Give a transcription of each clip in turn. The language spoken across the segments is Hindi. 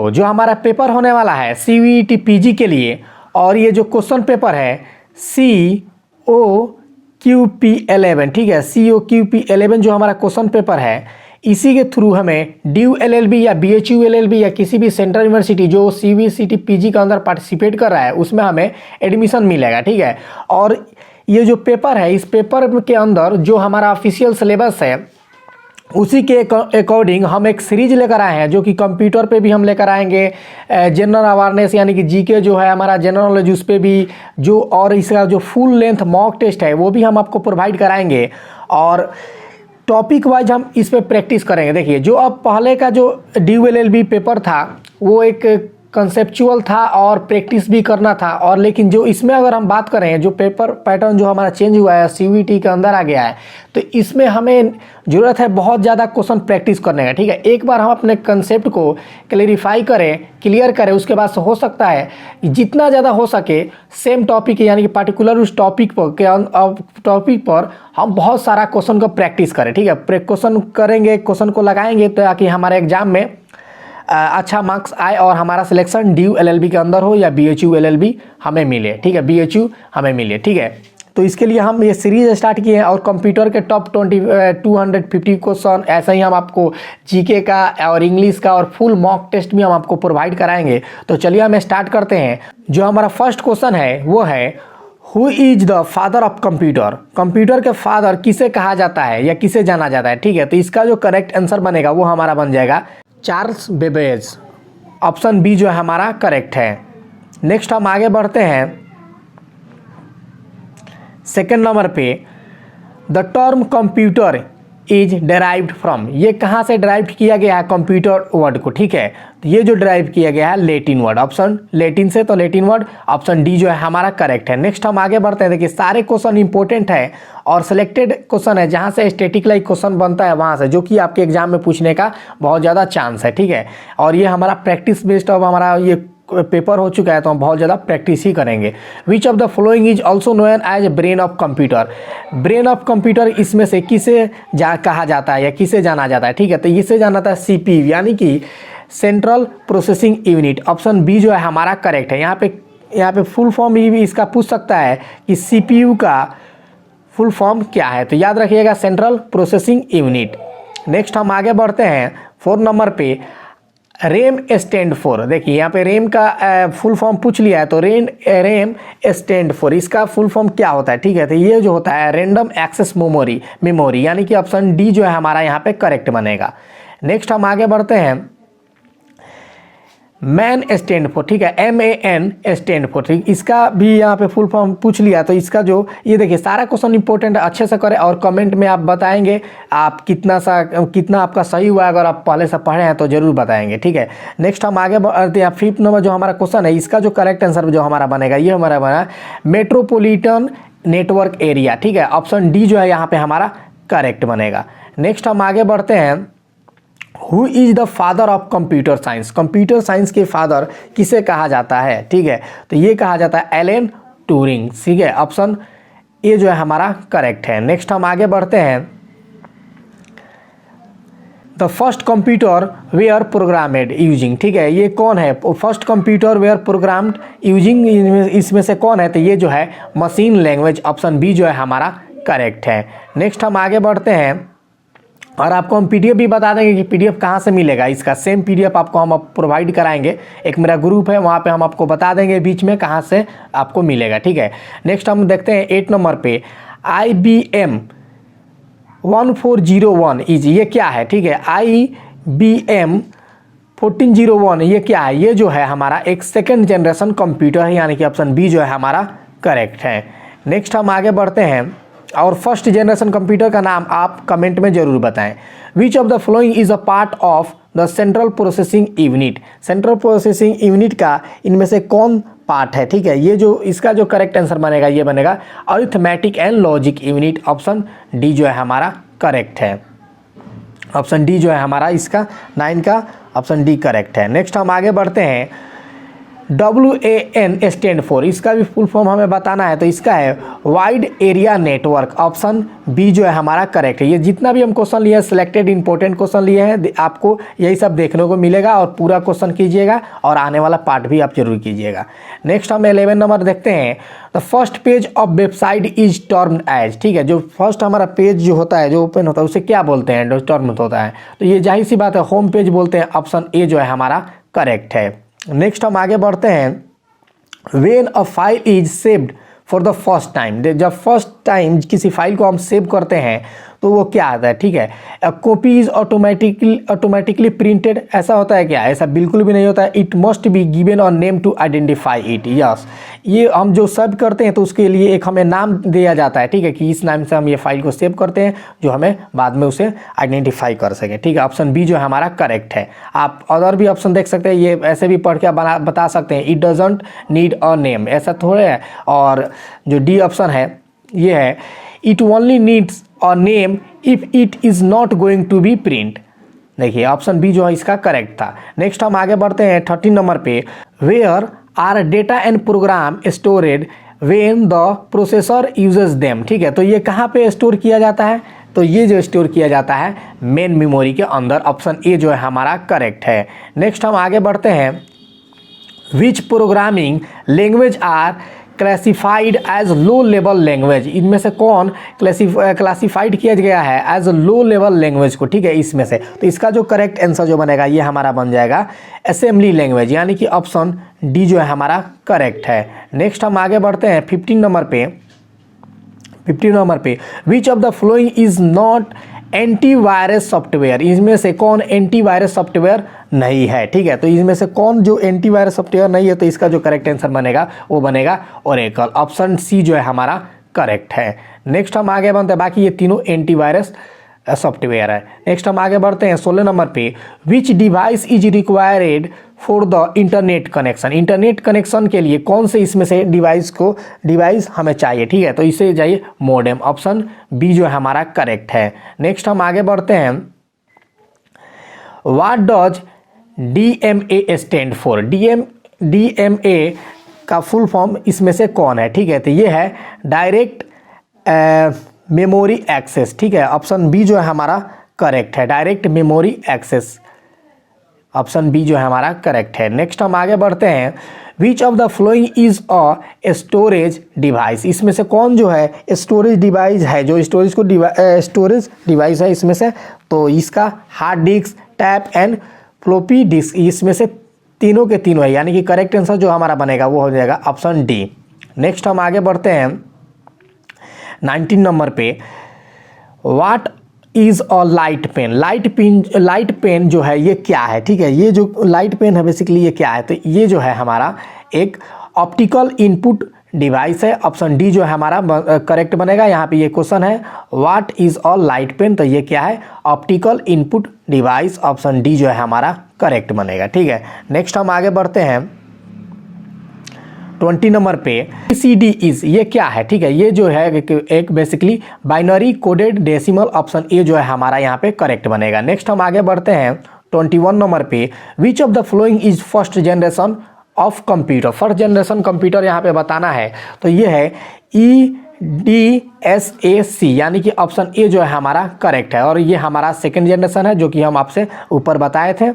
तो जो हमारा पेपर होने वाला है CVET PG के लिए, और ये जो क्वेश्चन पेपर है COQP11, ठीक है, COQP11 जो हमारा क्वेश्चन पेपर है, इसी के थ्रू हमें ड्यू LLB या BHU LLB या किसी भी सेंट्रल यूनिवर्सिटी जो CVET PG के अंदर पार्टिसिपेट कर रहा है उसमें हमें एडमिशन मिलेगा, ठीक है। और ये जो पेपर है, इस पेपर के अंदर जो हमारा ऑफिशियल सिलेबस है उसी के अकॉर्डिंग हम एक सीरीज लेकर आए हैं, जो कि कंप्यूटर पे भी हम लेकर आएंगे, जनरल अवेयरनेस यानी कि GK जो है हमारा जनरल नॉलेज उस पर भी जो, और इसका जो फुल लेंथ मॉक टेस्ट है वो भी हम आपको प्रोवाइड कराएंगे, और टॉपिक वाइज हम इस पर प्रैक्टिस करेंगे। देखिए, जो अब पहले का जो ड्यू LLB पेपर था वो एक कंसेप्चुअल था और प्रैक्टिस भी करना था, और लेकिन जो इसमें अगर हम बात करें जो पेपर पैटर्न जो हमारा चेंज हुआ है, CVET के अंदर आ गया है, तो इसमें हमें ज़रूरत है बहुत ज़्यादा क्वेश्चन प्रैक्टिस करने का, ठीक है। एक बार हम अपने कंसेप्ट को क्लेरिफाई करें, क्लियर करें, उसके बाद से हो सकता है जितना ज़्यादा हो सके सेम टॉपिक यानी कि पार्टिकुलर उस टॉपिक पर हम बहुत सारा क्वेश्चन को प्रैक्टिस करें, ठीक है। क्वेश्चन करेंगे, क्वेश्चन को लगाएंगे ताकि हमारे एग्जाम में अच्छा मार्क्स आए और हमारा सिलेक्शन ड्यू LLB के अंदर हो या BHU LLB हमें मिले, ठीक है, BHU हमें मिले, ठीक है। तो इसके लिए हम ये सीरीज स्टार्ट किए हैं, और कंप्यूटर के टॉप 250 क्वेश्चन, ऐसा ही हम आपको GK का और इंग्लिश का और फुल मॉक टेस्ट भी हम आपको प्रोवाइड कराएंगे। तो चलिए हम स्टार्ट करते हैं। जो हमारा फर्स्ट क्वेश्चन है वो है who is the father of computer. Computer के फादर किसे कहा जाता है या किसे जाना जाता है, ठीक है। तो इसका जो करेक्ट आंसर बनेगा वो हमारा बन जाएगा चार्ल्स बेबेज। ऑप्शन बी जो है हमारा करेक्ट है। नेक्स्ट हम आगे बढ़ते हैं सेकंड नंबर पे, the term computer is derived from, ये कहाँ से डेराइव किया गया है कंप्यूटर वर्ड को, ठीक है। तो ये जो डेराइव किया गया है लेटिन वर्ड, ऑप्शन लेटिन से, तो लेटिन वर्ड ऑप्शन डी जो है हमारा करेक्ट है। नेक्स्ट हम आगे बढ़ते हैं। देखिए, सारे क्वेश्चन इंपॉर्टेंट है और सिलेक्टेड क्वेश्चन है, जहाँ से स्टैटिक लाइक क्वेश्चन बनता है वहाँ से, जो कि आपके एग्जाम में पूछने का बहुत ज़्यादा चांस है, ठीक है। और ये हमारा प्रैक्टिस बेस्ड अब हमारा ये पेपर हो चुका है, तो हम बहुत ज़्यादा प्रैक्टिस ही करेंगे। Which of the following is also known as brain of computer. Brain of computer इसमें से किसे कहा जाता है या किसे जाना जाता है, ठीक है। तो इसे जाना जाता है CPU यानी कि central processing unit. Option B जो है हमारा करेक्ट है। यहाँ पे फुल फॉर्म भी इसका पूछ सकता है कि CPU का फुल फॉर्म क्या है, तो याद रखिएगा सेंट्रल प्रोसेसिंग यूनिट। नेक्स्ट हम आगे बढ़ते हैं 4 नंबर पे, रेम स्टैंड फॉर। देखिए, यहाँ पे रेम का फुल फॉर्म पूछ लिया है, तो रेम स्टैंड फॉर इसका फुल फॉर्म क्या होता है, ठीक है। तो ये जो होता है रैंडम एक्सेस मेमोरी, यानी कि ऑप्शन डी जो है हमारा यहाँ पे करेक्ट बनेगा। नेक्स्ट हम आगे बढ़ते हैं, मैन स्टैंड फॉर, ठीक है, MAN स्टैंड फॉर, ठीक। इसका भी यहाँ पे फुल फॉर्म पूछ लिया, तो इसका जो ये देखिए सारा क्वेश्चन इंपॉर्टेंट है, अच्छे से करें और कमेंट में आप बताएंगे आप कितना आपका सही हुआ। अगर आप पहले से पढ़े हैं तो जरूर बताएंगे, ठीक है। नेक्स्ट हम आगे बढ़ते हैं 5th नंबर जो हमारा क्वेश्चन है, इसका जो करेक्ट आंसर जो हमारा बनेगा ये हमारा बना मेट्रोपॉलिटन नेटवर्क एरिया, ठीक है। ऑप्शन डी जो है यहाँ पे हमारा करेक्ट बनेगा। नेक्स्ट हम आगे बढ़ते हैं, who is the father of computer science. Computer science के फादर किसे कहा जाता है, ठीक है। तो ये कहा जाता है एलन ट्यूरिंग, ठीक है। ऑप्शन ए जो है हमारा करेक्ट है। नेक्स्ट हम आगे बढ़ते हैं, the first computer were programmed using, ठीक है। ये कौन है first computer were programmed using, इसमें से कौन है, तो ये जो है मशीन लैंग्वेज। ऑप्शन बी जो है हमारा करेक्ट है। नेक्स्ट हम आगे बढ़ते हैं, और आपको हम PDF भी बता देंगे कि PDF कहाँ से मिलेगा। इसका सेम PDF आपको हम प्रोवाइड कराएंगे, एक मेरा ग्रुप है वहाँ पे हम आपको बता देंगे बीच में कहाँ से आपको मिलेगा, ठीक है। नेक्स्ट हम देखते हैं 8 नंबर पे, IBM 1401 इज, ये क्या है, ठीक है। IBM 1401 ये क्या है, ये जो है हमारा एक सेकेंड जनरेशन कंप्यूटर है, यानी कि ऑप्शन बी जो है हमारा करेक्ट है। नेक्स्ट हम आगे बढ़ते हैं, और फर्स्ट जनरेशन कंप्यूटर का नाम आप कमेंट में जरूर बताएं। विच of the following is a part of the central processing unit. Central processing unit का इनमें से कौन पार्ट है, ठीक है। ये जो इसका जो करेक्ट आंसर बनेगा ये बनेगा arithmetic and logic unit. Option D जो है हमारा करेक्ट है। ऑप्शन डी जो है हमारा इसका 9 का ऑप्शन डी करेक्ट है। नेक्स्ट हम आगे बढ़ते हैं, WAN स्टैंड फॉर, इसका भी फुल फॉर्म हमें बताना है, तो इसका है wide area network. Option B जो है हमारा करेक्ट है। ये जितना भी हम क्वेश्चन लिए हैं, सिलेक्टेड इंपॉर्टेंट क्वेश्चन लिए हैं, आपको यही सब देखने को मिलेगा और पूरा क्वेश्चन कीजिएगा और आने वाला पार्ट भी आप जरूर कीजिएगा। नेक्स्ट हम 11 नंबर देखते हैं। The first page of website is termed as, ठीक है, जो फर्स्ट हमारा पेज जो होता है, जो ओपन होता है, उसे क्या बोलते हैं, जो टर्म्ड होता है, तो ये जाहिर सी बात है होम पेज बोलते हैं। ऑप्शन ए जो है हमारा करेक्ट है। नेक्स्ट हम आगे बढ़ते हैं। When a file is saved for the first time, जब फर्स्ट टाइम किसी फाइल को हम सेव करते हैं तो वो क्या आता है, ठीक है, a copy is automatically printed, ऐसा होता है क्या? ऐसा बिल्कुल भी नहीं होता है। It must be given a name to identify it. Yes, ये हम जो सेव करते हैं तो उसके लिए एक हमें नाम दिया जाता है, ठीक है, कि इस नाम से हम ये फाइल को सेव करते हैं, जो हमें बाद में उसे आइडेंटिफाई कर सके, ठीक है। ऑप्शन बी जो है हमारा करेक्ट है। आप अदर भी ऑप्शन देख सकते हैं, ये ऐसे भी पढ़ के बता सकते हैं, it doesn't need a name, ऐसा थोड़े है। और जो डी ऑप्शन है ये है, it only needs a name if it is not going to be print. देखिए ऑप्शन बी जो है इसका करेक्ट था। नेक्स्ट हम आगे बढ़ते हैं 13 नंबर पे। Where are data and program stored when the processor uses them, ठीक है, तो ये कहाँ पे स्टोर किया जाता है? तो ये जो स्टोर किया जाता है मेन मेमोरी के अंदर। ऑप्शन ए जो है हमारा करेक्ट है। नेक्स्ट हम आगे बढ़ते हैं। Which programming language are classified as low level language, इनमें से कौन क्लासिफाइड किया गया है एज लो लेवल लैंग्वेज को, ठीक है, इसमें से। तो इसका जो करेक्ट आंसर जो बनेगा ये हमारा बन जाएगा असेंबली लैंग्वेज, यानी कि ऑप्शन डी जो है हमारा करेक्ट है। नेक्स्ट हम आगे बढ़ते हैं 15 नंबर पे। विच of the following is not antivirus software, इसमें से कौन एंटीवायरस सॉफ्टवेयर नहीं है, ठीक है, तो इसमें से कौन जो एंटीवायरस सॉफ्टवेयर नहीं है, तो इसका जो करेक्ट आंसर बनेगा वो बनेगा ओरेकल। ऑप्शन सी जो है हमारा करेक्ट है। नेक्स्ट हम आगे बढ़ते हैं, बाकी ये तीनों एंटीवायरस सॉफ्टवेयर है। नेक्स्ट हम आगे बढ़ते हैं 16 नंबर पे। विच device is required for the internet connection, internet connection के लिए कौन से इसमें से डिवाइस हमें चाहिए, ठीक है, तो इसे चाहिए मोडेम। ऑप्शन बी जो है हमारा करेक्ट है। नेक्स्ट हम आगे बढ़ते हैं। What does DMA stand for, DMA का फुल फॉर्म इसमें से कौन है, ठीक है, तो ये है डायरेक्ट मेमोरी एक्सेस, ठीक है, ऑप्शन बी जो है हमारा करेक्ट है, direct memory access. Option B जो है हमारा करेक्ट है। नेक्स्ट हम आगे बढ़ते हैं। विच of the following is a storage device, इसमें से कौन जो है स्टोरेज डिवाइस है, जो स्टोरेज डिवाइस है इसमें से, तो इसका hard disk, tape and floppy disk, इसमें से तीनों के तीनों है, यानी कि करेक्ट आंसर जो हमारा बनेगा वो हो जाएगा ऑप्शन डी। नेक्स्ट हम आगे बढ़ते हैं 19 नंबर पे। What is a light pen, light pen जो है ये क्या है, ठीक है, ये जो लाइट पेन है बेसिकली ये क्या है, तो ये जो है हमारा एक ऑप्टिकल इनपुट डिवाइस है। ऑप्शन डी जो है हमारा करेक्ट बनेगा। यहाँ पे ये क्वेश्चन है what is a light pen, तो ये क्या है, optical input device. Option D जो है हमारा करेक्ट बनेगा, ठीक है। नेक्स्ट हम आगे बढ़ते हैं 20 नंबर पे। BCD इज, ये क्या है, ठीक है, ये जो है एक basically binary coded decimal. Option A जो है हमारा यहाँ पे करेक्ट बनेगा। नेक्स्ट हम आगे बढ़ते हैं 21 नंबर पे। विच of the following is first generation of computer, first generation computer यहाँ पे बताना है, तो ये है EDSAC, यानी कि ऑप्शन ए जो है हमारा करेक्ट है, और ये हमारा सेकेंड जनरेशन है जो कि हम आपसे ऊपर बताए थे।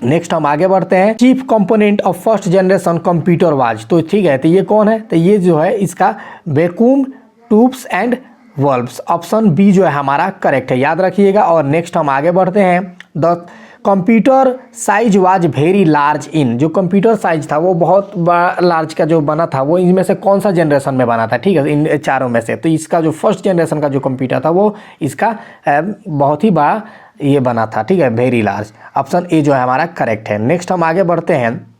नेक्स्ट हम आगे बढ़ते हैं। Chief component of first generation computer was, तो ठीक है, तो ये कौन है, तो ये जो है इसका vacuum tubes and valves. Option B जो है हमारा करेक्ट है, याद रखिएगा। और नेक्स्ट हम आगे बढ़ते हैं। The computer size was very large in, जो कंप्यूटर साइज था वो बहुत बड़ा लार्ज का जो बना था वो इनमें से कौन सा जनरेशन में बना था, ठीक है, इन चारों में से। तो इसका जो फर्स्ट जनरेशन का जो कंप्यूटर था वो इसका बहुत ही बड़ा ये बना था, ठीक है, वेरी लार्ज। ऑप्शन ए जो है हमारा करेक्ट है। नेक्स्ट हम आगे बढ़ते हैं।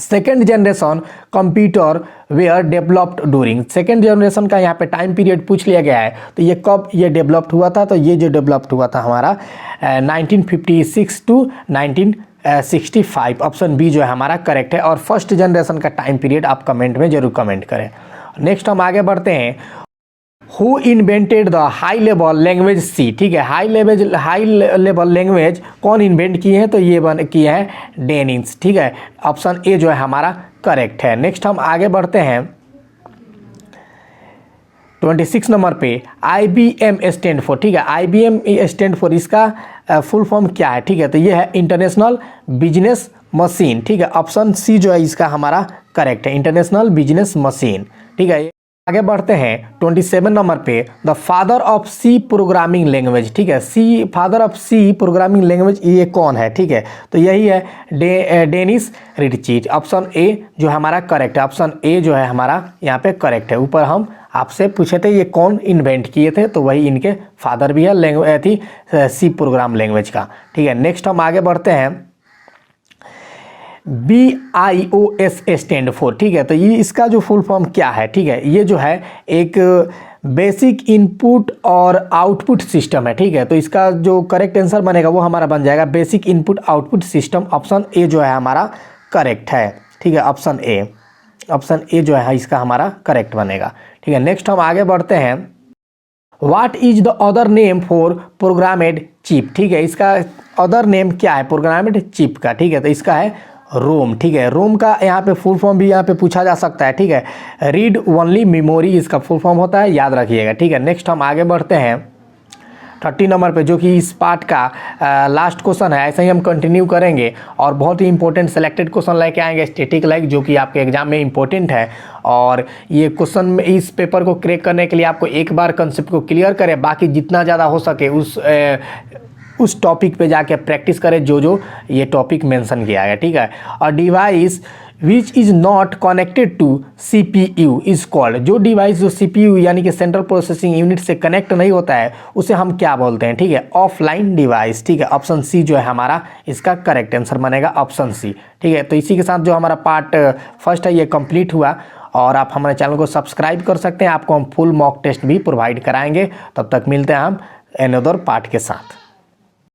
Second generation computer were developed during, second generation का यहाँ पे टाइम पीरियड पूछ लिया गया है, तो ये कब ये डेवलप्ड हुआ था, तो ये जो डेवलप्ड हुआ था हमारा 1956 टू 1965। ऑप्शन बी जो है हमारा करेक्ट है। और फर्स्ट जनरेशन का टाइम पीरियड आप कमेंट में जरूर कमेंट करें। नेक्स्ट हम आगे बढ़ते हैं। Who invented the high level language C, ठीक है, हाई लेवल लैंग्वेज कौन इन्वेंट किए हैं, तो ये किए हैं डेनिस, ठीक है, ऑप्शन ए जो है हमारा करेक्ट है। नेक्स्ट हम आगे बढ़ते हैं 26 नंबर पे IBM स्टैंड फॉर, ठीक है, IBM स्टैंड फॉर, इसका फुल फॉर्म क्या है, ठीक है, तो ये है इंटरनेशनल बिजनेस मशीन, ठीक है, ऑप्शन सी जो है इसका हमारा करेक्ट है, इंटरनेशनल बिजनेस मशीन, ठीक है। आगे बढ़ते हैं 27 नंबर पे the father of C programming language, ठीक है, C father of C programming language ये कौन है, ठीक है, तो यही है डेनिस रिचर्ड, ऑप्शन ए जो हमारा करेक्ट है, ऑप्शन ए जो है हमारा यहाँ पे करेक्ट है। ऊपर हम आपसे पूछे थे ये कौन इन्वेंट किए थे, तो वही इनके फादर भी है लैंग्वेज थी सी प्रोग्राम लैंग्वेज का, ठीक है। नेक्स्ट हम आगे बढ़ते हैं BIOS स्टैंड फॉर, ठीक है, तो ये इसका जो फुल फॉर्म क्या है, ठीक है, ये जो है एक बेसिक इनपुट और आउटपुट सिस्टम है, ठीक है, तो इसका जो करेक्ट आंसर बनेगा वो हमारा बन जाएगा basic input output system, option A जो है हमारा करेक्ट है, ठीक है, ऑप्शन ए जो है इसका हमारा करेक्ट बनेगा, ठीक है। नेक्स्ट हम आगे बढ़ते हैं what is the other name for programmed chip, ठीक है, इसका अदर नेम क्या है प्रोग्रामेड चिप का, ठीक है, तो इसका है रोम, ठीक है, रोम का यहाँ पे फुल फॉर्म भी यहाँ पे पूछा जा सकता है, ठीक है, रीड ओनली मेमोरी इसका फुल फॉर्म होता है, याद रखिएगा, ठीक है। नेक्स्ट हम आगे बढ़ते हैं 30 नंबर पे जो कि इस पार्ट का लास्ट क्वेश्चन है, ऐसे ही हम कंटिन्यू करेंगे और बहुत ही इंपॉर्टेंट सेलेक्टेड क्वेश्चन लेके आएंगे स्टैटिक लाइक, जो कि आपके एग्जाम में इंपॉर्टेंट है, और ये क्वेश्चन में इस पेपर को क्रैक करने के लिए आपको एक बार कंसेप्ट को क्लियर करें, बाकी जितना ज़्यादा हो सके उस टॉपिक पे जाके प्रैक्टिस करें जो ये टॉपिक मेंशन किया है, ठीक है। और device which is not connected to CPU is called, जो डिवाइस जो CPU यानी कि सेंट्रल प्रोसेसिंग यूनिट से कनेक्ट नहीं होता है उसे हम क्या बोलते हैं, ठीक है, ऑफलाइन डिवाइस, ठीक है, ऑप्शन सी जो है हमारा इसका करेक्ट आंसर बनेगा, ऑप्शन सी, ठीक है। तो इसी के साथ जो हमारा पार्ट फर्स्ट है ये कंप्लीट हुआ, और आप हमारे चैनल को सब्सक्राइब कर सकते हैं, आपको हम फुल मॉक टेस्ट भी प्रोवाइड कराएंगे। तब तक मिलते हैं हम अनदर पार्ट के साथ।